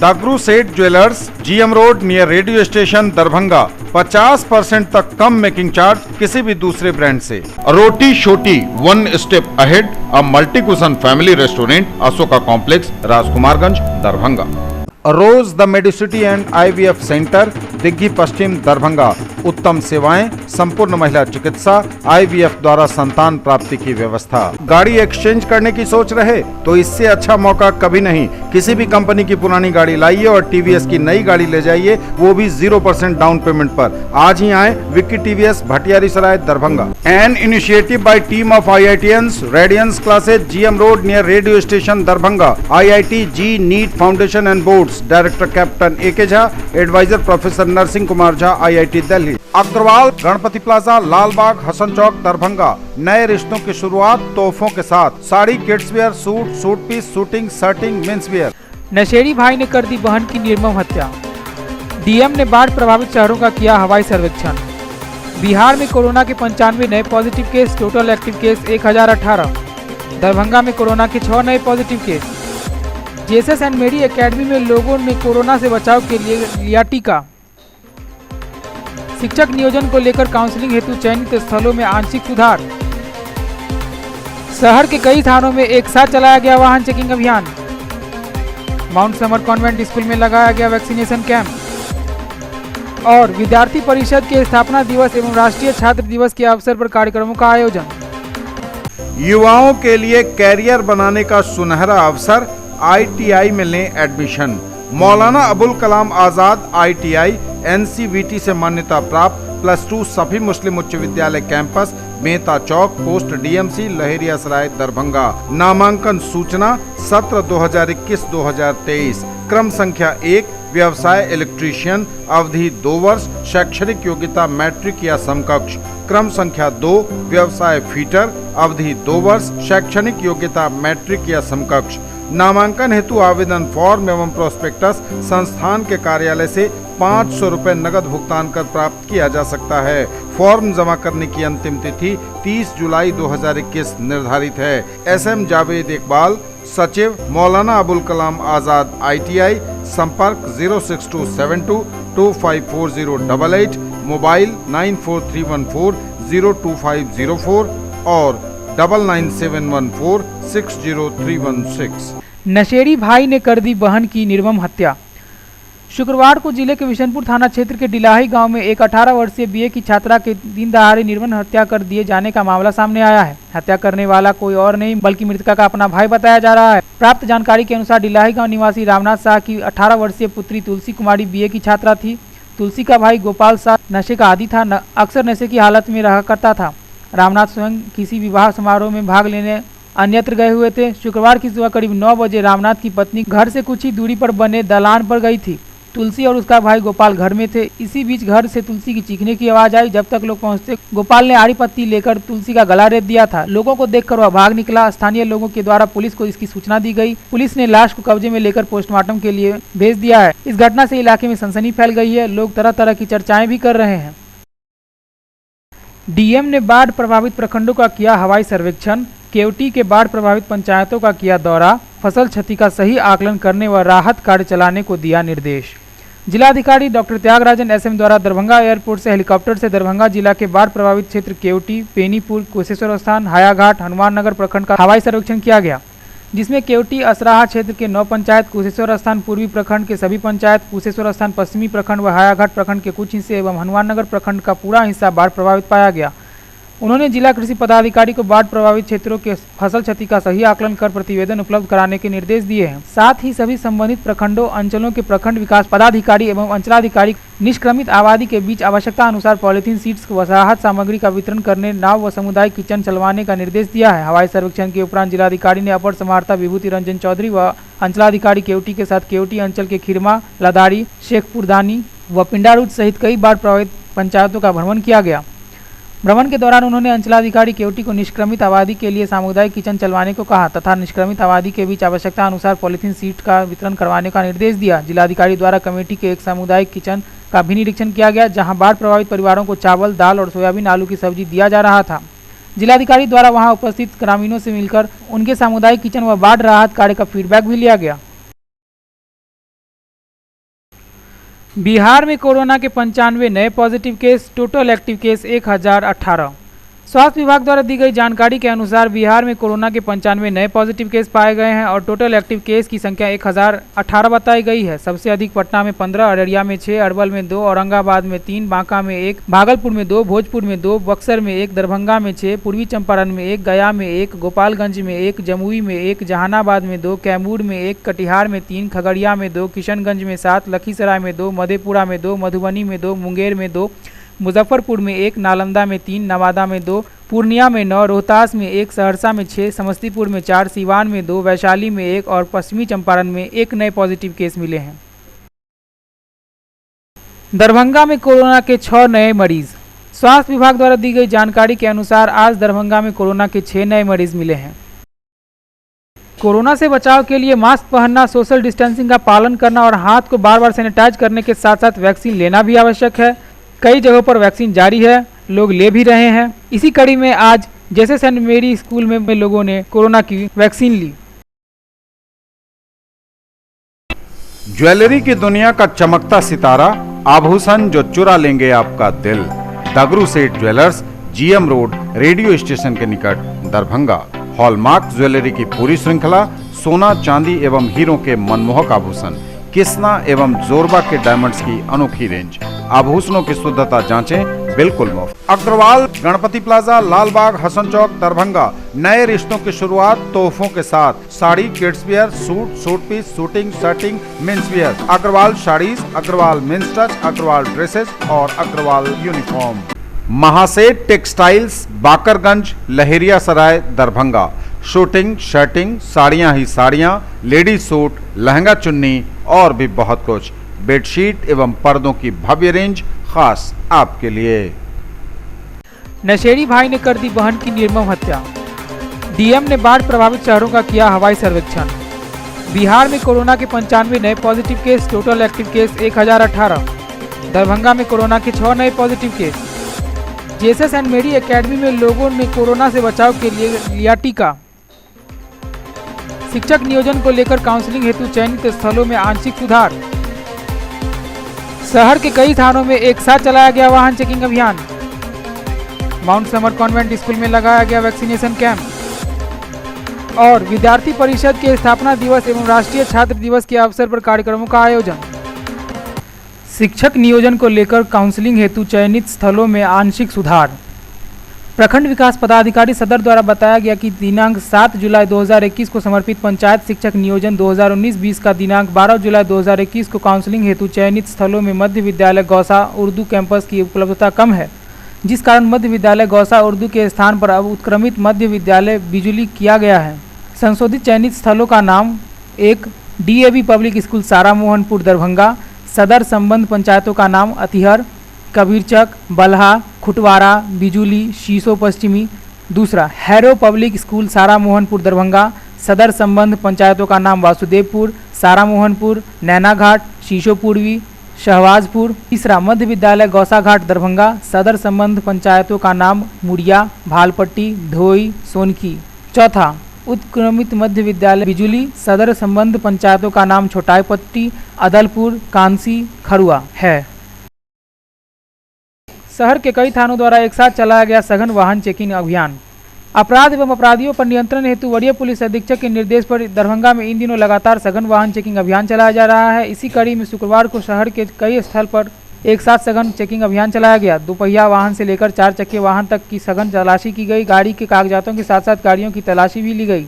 दागरू सेठ jewellers, GM road near radio station Darbhanga. 50% तक कम making charge किसी भी दूसरे ब्रांड से। Roti Shoti one step ahead, a multi cuisine family restaurant, Ashoka complex, Rajkumarganj, Darbhanga. Rose the medicity and IVF centre, Digghi Paschim, Darbhanga. उत्तम सेवाएं, संपूर्ण महिला चिकित्सा, IVF द्वारा संतान प्राप्ति की व्यवस्था। गाड़ी एक्सचेंज करने की सोच रहे तो इससे अच्छा मौका कभी नहीं। किसी भी कंपनी की पुरानी गाड़ी लाइए और TVS की नई गाड़ी ले जाइए, वो भी 0% डाउन पेमेंट पर। आज ही आए Vicky TVS, Bhatiyari Sarai, Darbhanga. An initiative by team of IITians, Radiance classes, GM road near radio station, Darbhanga. IIT JEE NEET foundation and boards, director captain AK Jha, adviser professor Narsingh Kumar Jha, IIT Delhi. Agrawal Ganpati plaza, Lalbagh, Hasan Chowk, Darbhanga. नए रिश्तों की शुरुआत तोहफों के साथ। Sari, kids wear, suit, suit piece, shooting, shirting, men's wear. नशेड़ी भाई ने कर दी बहन की निर्मम हत्या। DM ने बाढ़ प्रभावित शहरों का किया हवाई सर्वेक्षण। बिहार में कोरोना के 95 नए positive case, total active case 1018। Darbhanga में कोरोना के 6 नए पॉजिटिव केस। जेएसएस एंड मेरी एकेडमी में लोगों ने कोरोना से बचाव के लिए लिया टीका। शिक्षक नियोजन को लेकर काउंसलिंग हेतु चयनित स्थलों में आंशिक सुधार। शहर के कई थानों में एक साथ चलाया गया वाहन चेकिंग अभियान। माउंट समर कॉन्वेंट स्कूल में लगाया गया वैक्सीनेशन कैंप। और विद्यार्थी परिषद के स्थापना दिवस एवं राष्ट्रीय छात्र दिवस के अवसर पर कार्यक्रमों का आयोजन। युवाओं के लिए कैरियर बनाने का सुनहरा अवसर, ITI में लें admission. Maulana Abul Kalam Azad ITI NCVT से मान्यता प्राप्त, +2 सभी मुस्लिम उच्च विद्यालय कैंपस, मेहता चौक, पोस्ट DMC, लहेरियासराय, दरभंगा। नामांकन सूचना सत्र 2021-2023। क्रम संख्या 1, व्यवसाय इलेक्ट्रीशियन, अवधि 2 वर्ष, शैक्षणिक योग्यता मैट्रिक या समकक्ष। क्रम संख्या 2, व्यवसाय फीटर, अवधि 2 वर्ष, शैक्षणिक योग्यता मैट्रिक या समकक्ष। नामांकन हेतु आवेदन फॉर्म एवं प्रोस्पेक्टस संस्थान के कार्यालय से 500 रुपए नगद भुगतान कर प्राप्त किया जा सकता है। फॉर्म जमा करने की अंतिम तिथि 30 जुलाई 2021 निर्धारित है। SM जावेद इकबाल, सचिव, मौलाना अबुल कलाम आजाद ITI। संपर्क 06272 254088, मोबाइल 94314 और 997146 60316। नशेड़ी भाई ने कर दी बहन की निर्मम हत्या। शुक्रवार को जिले के विशनपुर थाना क्षेत्र के डिलाही गांव में एक 18 वर्षीय BA की छात्रा के दिन दहाड़े निर्मम हत्या कर दिए जाने का मामला सामने आया है। हत्या करने वाला कोई और नहीं बल्कि मृतका का अपना भाई बताया जा रहा है। प्राप्त जानकारी के अनुसार डिलाही गाँव निवासी रामनाथ शाह की 18 वर्षीय पुत्री तुलसी कुमारी BA की छात्रा थी। तुलसी का भाई गोपाल शाह नशे का आदी था, अक्सर नशे की हालत में रहा करता था। रामनाथ स्वयं किसी विवाह समारोह में भाग लेने अन्यत्र गए हुए थे। शुक्रवार की सुबह करीब 9 बजे रामनाथ की पत्नी घर से कुछ ही दूरी पर बने दलान पर गई थी। तुलसी और उसका भाई गोपाल घर में थे। इसी बीच घर से तुलसी की चीखने की आवाज आई। जब तक लोग पहुंचते, गोपाल ने आड़ी पत्ती लेकर तुलसी का गला रेत दिया था। लोगों को देखकर वह भाग निकला। स्थानीय लोगों के द्वारा पुलिस को इसकी सूचना दी गई। पुलिस ने लाश को कब्जे में लेकर पोस्टमार्टम के लिए भेज दिया है। इस घटना से इलाके में सनसनी फैल गई है। लोग तरह तरह की चर्चाएं भी कर रहे हैं। DM ने बाढ़ प्रभावित प्रखंडों का किया हवाई सर्वेक्षण। केवटी के बाढ़ प्रभावित पंचायतों का किया दौरा। फसल क्षति का सही आकलन करने व राहत कार्य चलाने को दिया निर्देश। जिलाधिकारी डॉक्टर त्यागराजन SM द्वारा दरभंगा एयरपोर्ट से हेलीकॉप्टर से दरभंगा जिला के बाढ़ प्रभावित क्षेत्र केवटी, पेनीपुर, कुशेश्वर स्थान, हायाघाट, हनुमान नगर प्रखंड का हवाई सर्वेक्षण किया गया, जिसमें केवटी असराहा क्षेत्र के 9 पंचायत, कुशेश्वर स्थान पूर्वी प्रखंड के सभी पंचायत, कुशेश्वर स्थान पश्चिमी प्रखंड व हायाघाट प्रखंड के कुछ हिस्से एवं हनुमान नगर प्रखंड का पूरा हिस्सा बाढ़ प्रभावित पाया गया। उन्होंने जिला कृषि पदाधिकारी को बाढ़ प्रभावित क्षेत्रों के फसल क्षति का सही आकलन कर प्रतिवेदन उपलब्ध कराने के निर्देश दिए हैं। साथ ही सभी संबंधित प्रखंडों अंचलों के प्रखंड विकास पदाधिकारी एवं अंचलाधिकारी निष्क्रमित आबादी के बीच आवश्यकता अनुसार पॉलीथीन सीट्स व राहत सामग्री का वितरण करने, नाव व सामुदायिक किचन चलवाने का निर्देश दिया है। हवाई सर्वेक्षण के उपरांत जिलाधिकारी ने अपर समाहर्ता विभूति रंजन चौधरी व अंचलाधिकारी केवटी के साथ केवटी अंचल के खिरमा, लदारी, शेखपुरदानी व पिंडारूच सहित कई बाढ़ प्रभावित पंचायतों का भ्रमण किया गया। भ्रमण के दौरान उन्होंने अंचलाधिकारी केवटी को निष्क्रमित आबादी के लिए सामुदायिक किचन चलवाने को कहा तथा निष्क्रमित आबादी के बीच आवश्यकता अनुसार पॉलीथीन सीट का वितरण करवाने का निर्देश दिया। जिलाधिकारी द्वारा कमेटी के एक सामुदायिक किचन का भी निरीक्षण किया गया, जहां बाढ़ प्रभावित परिवारों को चावल, दाल और सोयाबीन आलू की सब्जी दिया जा रहा था। जिलाधिकारी द्वारा वहां उपस्थित ग्रामीणों से मिलकर उनके सामुदायिक किचन व बाढ़ राहत कार्य का फीडबैक भी लिया गया। बिहार में कोरोना के 95 नए positive case, total active case 1018। स्वास्थ्य विभाग द्वारा दी गई जानकारी के अनुसार बिहार में कोरोना के 95 नए पॉजिटिव केस पाए गए हैं और टोटल एक्टिव केस की संख्या 1018 बताई गई है। सबसे अधिक पटना में 15, अररिया में 6, अरवल में 2, औरंगाबाद में 3, बांका में 1, भागलपुर में 2, भोजपुर में 2, बक्सर में 1, दरभंगा में 6, पूर्वी चंपारण में 1, गया में 1, गोपालगंज में 1, जमुई में 1, जहानाबाद में 2, कैमूर में 1, कटिहार में 3, खगड़िया में 2, किशनगंज में 7, लखीसराय में 2, मधेपुरा में 2, मधुबनी में 2, मुंगेर में 2, मुजफ्फरपुर में 1, नालंदा में 3, नवादा में 2, पूर्णिया में 9, रोहतास में 1, सहरसा में 6, समस्तीपुर में 4, सीवान में 2, वैशाली में 1 और पश्चिमी चंपारण में 1 नए पॉजिटिव केस मिले हैं। दरभंगा में कोरोना के 6 नए मरीज। स्वास्थ्य विभाग द्वारा दी गई जानकारी के अनुसार आज दरभंगा में कोरोना के 6 नए मरीज मिले हैं। कोरोना से बचाव के लिए मास्क पहनना, सोशल डिस्टेंसिंग का पालन करना और हाथ को बार बार सैनिटाइज करने के साथ साथ वैक्सीन लेना भी आवश्यक है। कई जगहों पर वैक्सीन जारी है, लोग ले भी रहे हैं। इसी कड़ी में आज जैसे सेंट मेरी स्कूल में लोगों ने कोरोना की वैक्सीन ली। ज्वेलरी की दुनिया का चमकता सितारा, आभूषण जो चुरा लेंगे आपका दिल। दगरू सेठ jewellers, GM road, radio station के निकट, दरभंगा। हॉलमार्क ज्वेलरी की पूरी श्रृंखला, सोना, चांदी एवं हीरो के मनमोहक आभूषण, किस्ना एवं जोरबा के डायमंड्स की अनोखी रेंज। आभूषणों की शुद्धता जांचें, बिल्कुल मुफ्त। अग्रवाल गणपति प्लाजा, लालबाग, हसन चौक, दरभंगा। नए रिश्तों की शुरुआत तोहफों के साथ। Sari, kids wear, suit, suit piece, shooting, shirting, men's wear. Agarwal sarees, Agarwal men's touch, Agarwal dresses और Agarwal uniform. Mahaseth textiles, Bakarganj, Laheria Sarai, Darbhanga. Shooting, shirting, साड़ियाँ ही साड़ियाँ, लेडीज सूट, लहंगा चुन्नी और भी बहुत कुछ। बेडशीट एवं पर्दों की भव्य रेंज खास आपके लिए। नशेड़ी भाई ने कर दी बहन की निर्मम हत्या। डीएम ने बाढ़ प्रभावित शहरों का किया हवाई सर्वेक्षण। बिहार में कोरोना के 95 नए positive case, total active case 1018। Darbhanga में कोरोना के 6 नए पॉजिटिव केस। जेएसएस एंड मेरी एकेडमी में लोगों ने कोरोना से बचाव के लिए लिया टीका। शिक्षक नियोजन को लेकर काउंसलिंग हेतु चयनित स्थलों में आंशिक सुधार। शहर के कई थानों में एक साथ चलाया गया वाहन चेकिंग अभियान। माउंट समर कॉन्वेंट स्कूल में लगाया गया वैक्सीनेशन कैंप। और विद्यार्थी परिषद के स्थापना दिवस एवं राष्ट्रीय छात्र दिवस के अवसर पर कार्यक्रमों का आयोजन। शिक्षक नियोजन को लेकर काउंसलिंग हेतु चयनित स्थलों में आंशिक सुधार। प्रखंड विकास पदाधिकारी सदर द्वारा बताया गया कि दिनांक 7 जुलाई 2021 को समर्पित पंचायत शिक्षक नियोजन 2019-20 का दिनांक 12 जुलाई 2021 को काउंसलिंग हेतु चयनित स्थलों में मध्य विद्यालय गौसा उर्दू कैंपस की उपलब्धता कम है, जिस कारण मध्य विद्यालय गौसा उर्दू के स्थान पर अब उत्क्रमित मध्य विद्यालय बिजुली किया गया है। संशोधित चयनित स्थलों का नाम: 1 डीएवी पब्लिक स्कूल सारा मोहनपुर दरभंगा। सदर संबंध पंचायतों का नाम: अतिहर, कबीरचक, बल्हा, खुटवारा, बिजुली, शीशो पश्चिमी। 2 हैरो पब्लिक स्कूल सारा मोहनपुर दरभंगा। सदर संबंध पंचायतों का नाम: वासुदेवपुर, सारा मोहनपुर, नैनाघाट, शीशो पूर्वी, शहवाजपुर। 3 मध्य विद्यालय गौसाघाट दरभंगा। सदर संबंध पंचायतों का नाम: मुड़िया, भालपट्टी, धोई, सोनकी। 4 उत्क्रमित मध्य विद्यालय बिजुली। सदर संबंध पंचायतों का नाम: छोटाईपट्टी, अदलपुर, कांसी, खरुआ है। शहर के कई थानों द्वारा एक साथ चलाया गया सघन वाहन चेकिंग अभियान। अपराध एवं अपराधियों पर नियंत्रण हेतु वरीय पुलिस अधीक्षक के निर्देश पर दरभंगा में इन दिनों लगातार सघन वाहन चेकिंग अभियान चलाया जा रहा है। इसी कड़ी में शुक्रवार को शहर के कई स्थल पर एक साथ सघन चेकिंग अभियान चलाया गया। 2 पहिया वाहन से लेकर 4 चक्के वाहन तक की सघन तलाशी की गई। गाड़ी के कागजातों के साथ साथ गाड़ियों की तलाशी भी ली गई।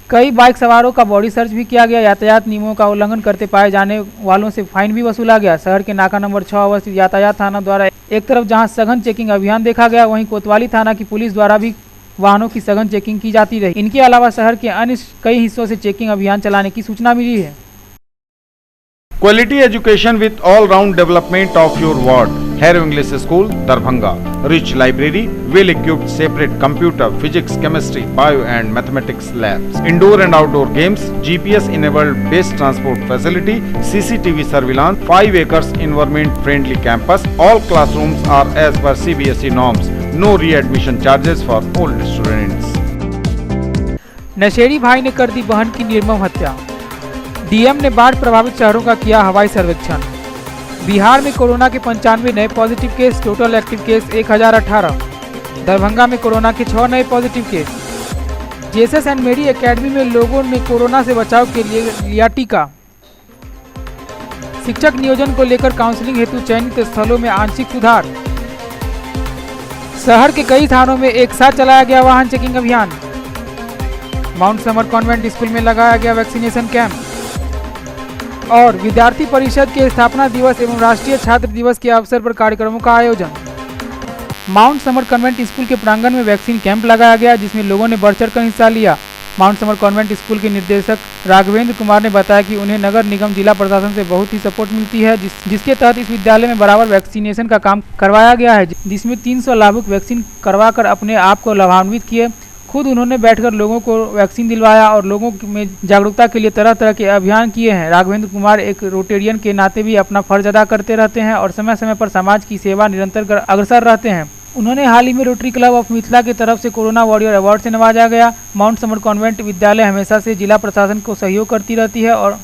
कई बाइक सवारों का बॉडी सर्च भी किया गया। यातायात नियमों का उल्लंघन करते पाए जाने वालों से फाइन भी वसूला गया। शहर के नाका नंबर 6 अवस्थित यातायात थाना द्वारा एक तरफ जहां सघन चेकिंग अभियान देखा गया, वहीं कोतवाली थाना की पुलिस द्वारा भी वाहनों की सघन चेकिंग की जाती रही। इनके अलावा शहर के अन्य कई हिस्सों से चेकिंग अभियान चलाने की सूचना मिली है। Quality education with all-round development of your ward. Harrow English School, Darbhanga. Rich library, well-equipped separate computer, physics, chemistry, bio and mathematics labs. Indoor and outdoor games, GPS-enabled base transport facility, CCTV surveillance, 5 acres environment-friendly campus. All classrooms are as per CBSE norms. No readmission charges for all students. नशेड़ी भाई ने कर दी बहन की निर्मम हत्या। DM ने बाढ़ प्रभावित शहरों का किया हवाई सर्वेक्षण। बिहार में कोरोना के 95 नए positive case, total active case 1018। Darbhanga में कोरोना के 6 नए पॉजिटिव केस। जेएसएस एंड मेरी एकेडमी में लोगों ने कोरोना से बचाव के लिए लिया टीका। शिक्षक नियोजन को लेकर काउंसलिंग हेतु चयनित स्थलों में आंशिक सुधार। शहर के कई थानों में एक साथ चलाया गया वाहन चेकिंग अभियान। माउंट समर कॉन्वेंट स्कूल में लगाया गया वैक्सीनेशन कैंप। और विद्यार्थी परिषद के स्थापना दिवस एवं राष्ट्रीय छात्र दिवस के अवसर पर कार्यक्रमों का आयोजन। माउंट समर कॉन्वेंट स्कूल के प्रांगण में वैक्सीन कैंप लगाया गया, जिसमें लोगों ने बढ़ चढ़कर हिस्सा लिया। माउंट समर कॉन्वेंट स्कूल के निर्देशक राघवेंद्र कुमार ने बताया कि उन्हें नगर निगम जिला प्रशासन से बहुत ही सपोर्ट मिलती है, जिसके तहत इस विद्यालय में बराबर वैक्सीनेशन का काम करवाया गया है, जिसमें 300 लाभुक वैक्सीन करवाकर अपने आप को लाभान्वित किए। खुद उन्होंने बैठकर लोगों को वैक्सीन दिलवाया और लोगों में जागरूकता के लिए तरह तरह के अभियान किए हैं। राघवेंद्र कुमार एक रोटेरियन के नाते भी अपना फर्ज अदा करते रहते हैं और समय समय पर समाज की सेवा निरंतर अग्रसर रहते हैं। उन्होंने हाल ही में रोटरी क्लब ऑफ मिथिला की तरफ से कोरोना वॉरियर अवार्ड से नवाजा गया। माउंट समर कॉन्वेंट विद्यालय हमेशा से जिला प्रशासन को सहयोग करती रहती है और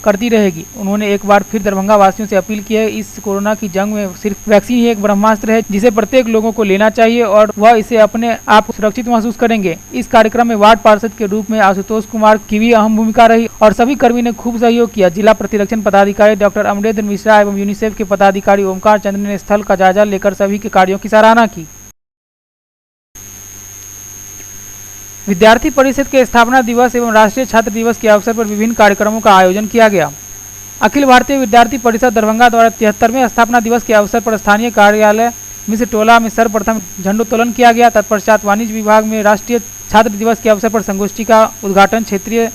करती रहेगी। उन्होंने एक बार फिर दरभंगा वासियों से अपील की है, इस कोरोना की जंग में सिर्फ वैक्सीन ही एक ब्रह्मास्त्र है, जिसे प्रत्येक लोगों को लेना चाहिए और वह इसे अपने आप सुरक्षित महसूस करेंगे। इस कार्यक्रम में वार्ड पार्षद के रूप में आशुतोष कुमार की भी अहम भूमिका रही और सभी कर्मी ने खूब सहयोग किया। जिला प्रतिरक्षण पदाधिकारी डॉक्टर अमरेंद्र मिश्रा एवं यूनिसेफ के पदाधिकारी ओमकार चंद्र ने स्थल का जायजा लेकर सभी के कार्यों की सराहना की। विद्यार्थी परिषद के स्थापना दिवस एवं राष्ट्रीय छात्र दिवस के अवसर पर विभिन्न कार्यक्रमों का आयोजन किया गया। अखिल भारतीय विद्यार्थी परिषद दरभंगा द्वारा 73वें स्थापना दिवस के अवसर पर स्थानीय कार्यालय मिश्र टोला में सर्वप्रथम झंडोत्तोलन किया गया। तत्पश्चात वाणिज्य विभाग में राष्ट्रीय छात्र दिवस के अवसर पर संगोष्ठी का उद्घाटन क्षेत्रीय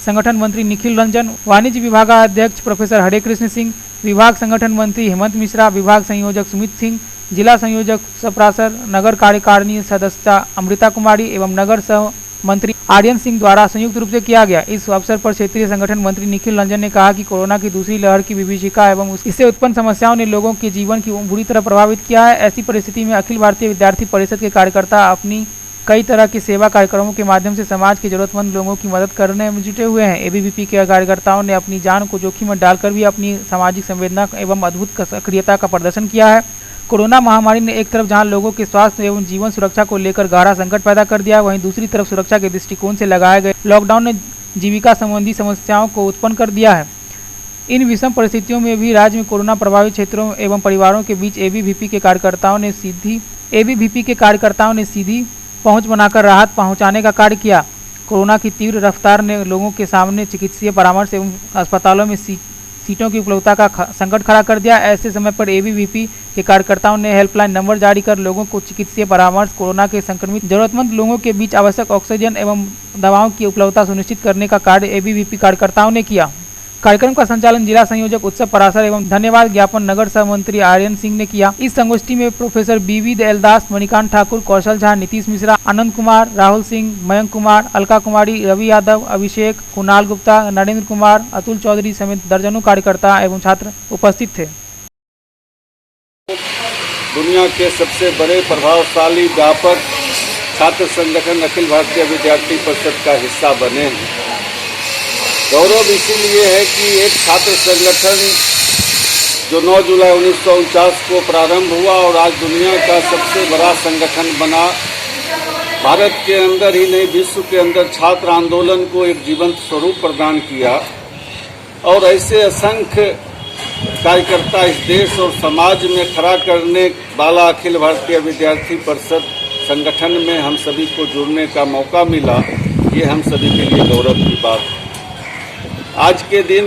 संगठन मंत्री निखिल रंजन, वाणिज्य विभागाध्यक्ष प्रोफेसर हरे कृष्ण सिंह, विभाग संगठन मंत्री हेमंत मिश्रा, विभाग संयोजक सुमित सिंह, जिला संयोजक सप्रासर, नगर कार्यकारिणी सदस्या अमृता कुमारी एवं नगर सह मंत्री आर्यन सिंह द्वारा संयुक्त रूप से किया गया। इस अवसर पर क्षेत्रीय संगठन मंत्री निखिल रंजन ने कहा कि कोरोना की दूसरी लहर की विभीषिका एवं इससे उत्पन्न समस्याओं ने लोगों के जीवन की बुरी तरह प्रभावित किया है। ऐसी परिस्थिति में अखिल भारतीय विद्यार्थी परिषद के कार्यकर्ता अपनी कई तरह के सेवा कार्यक्रमों के माध्यम से समाज के जरूरतमंद लोगों की मदद करने में जुटे हुए हैं। एबीवीपी के कार्यकर्ताओं ने अपनी जान को जोखिम में डालकर भी अपनी सामाजिक संवेदना एवं अद्भुत सक्रियता का प्रदर्शन किया है। कोरोना महामारी ने एक तरफ जहां लोगों के स्वास्थ्य एवं जीवन सुरक्षा को लेकर गहरा संकट पैदा कर दिया, वहीं दूसरी तरफ सुरक्षा के दृष्टिकोण से लगाए गए लॉकडाउन ने जीविका संबंधी समस्याओं को उत्पन्न कर दिया है। इन विषम परिस्थितियों में भी राज्य में कोरोना प्रभावित क्षेत्रों एवं परिवारों के बीच एबीवीपी के कार्यकर्ताओं ने सीधी पहुंच बनाकर राहत पहुंचाने का कार्य किया। कोरोना की तीव्र रफ्तार ने लोगों के सामने चिकित्सीय परामर्श एवं अस्पतालों में सीटों की उपलब्धता का संकट खड़ा कर दिया। ऐसे समय पर एबीवीपी के कार्यकर्ताओं ने हेल्पलाइन नंबर जारी कर लोगों को चिकित्सीय परामर्श, कोरोना के संक्रमित जरूरतमंद लोगों के बीच आवश्यक ऑक्सीजन एवं दवाओं की उपलब्धता सुनिश्चित करने का कार्य एबीवीपी कार्यकर्ताओं ने किया। कार्यक्रम का संचालन जिला संयोजक उत्सव परासर एवं धन्यवाद ज्ञापन नगर सह मंत्री आर्यन सिंह ने किया। इस संगोष्ठी में प्रोफेसर बीवी दयालदास, मणिकांत ठाकुर, कौशल झा, नीतीश मिश्रा, आनंद कुमार, राहुल सिंह, मयंक कुमार, अलका कुमारी, रवि यादव, अभिषेक, कुणाल गुप्ता, नरेंद्र कुमार, अतुल चौधरी समेत दर्जनों कार्यकर्ता एवं छात्र उपस्थित थे। दुनिया के सबसे बड़े प्रभावशाली व्यापक छात्र संगठन अखिल भारतीय विद्यार्थी परिषद का हिस्सा बने हैं। गौरव इसीलिए है कि एक छात्र संगठन जो 9 जुलाई 1949 को प्रारंभ हुआ और आज दुनिया का सबसे बड़ा संगठन बना, भारत के अंदर ही नहीं विश्व के अंदर छात्र आंदोलन को एक जीवंत स्वरूप प्रदान किया और ऐसे असंख्य कार्यकर्ता इस देश और समाज में खड़ा करने वाला अखिल भारतीय विद्यार्थी परिषद संगठन में हम सभी को जुड़ने का मौका मिला। ये हम सभी के लिए गौरव की बात है। आज के दिन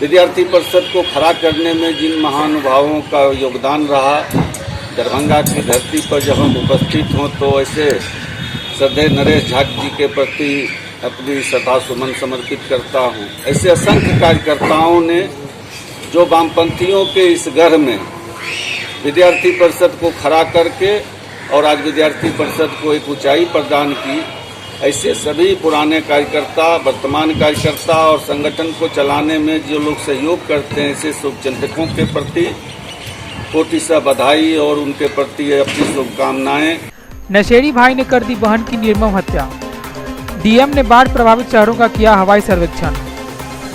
विद्यार्थी परिषद को खड़ा करने में जिन महानुभावों का योगदान रहा, दरभंगा की धरती पर जब हम उपस्थित हों तो ऐसे श्रद्धेय नरेश झा जी के प्रति अपनी श्रद्धा सुमन समर्पित करता हूँ। ऐसे असंख्य कार्यकर्ताओं ने जो वामपंथियों के इस घर में विद्यार्थी परिषद को खड़ा करके और आज विद्यार्थी परिषद को एक ऊंचाई प्रदान की, ऐसे सभी पुराने कार्यकर्ता, वर्तमान कार्यकर्ता और संगठन को चलाने में जो लोग सहयोग करते हैं, ऐसे शुभचिंतकों के प्रति कोटि सा बधाई और उनके प्रति अपनी शुभकामनाएं। नशेड़ी भाई ने कर दी बहन की निर्मम हत्या। डीएम ने बाढ़ प्रभावित शहरों का किया हवाई सर्वेक्षण।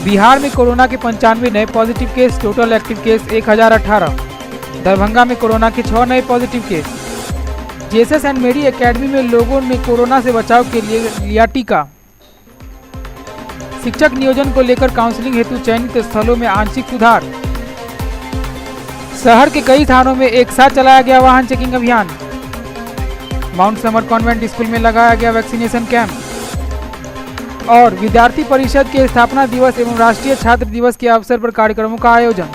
बिहार में कोरोना के 95 नए positive case, total active case 1018। Darbhanga में कोरोना के 6 नए पॉजिटिव केस। जेएसएस एंड मेरी एकेडमी में लोगों ने कोरोना से बचाव के लिए लिया टीका। शिक्षक नियोजन को लेकर काउंसलिंग हेतु चयनित स्थलों में आंशिक सुधार। शहर के कई थानों में एक साथ चलाया गया वाहन चेकिंग अभियान। माउंट समर कॉन्वेंट स्कूल में लगाया गया वैक्सीनेशन कैंप। और विद्यार्थी परिषद के स्थापना दिवस एवं राष्ट्रीय छात्र दिवस के अवसर पर कार्यक्रमों का आयोजन।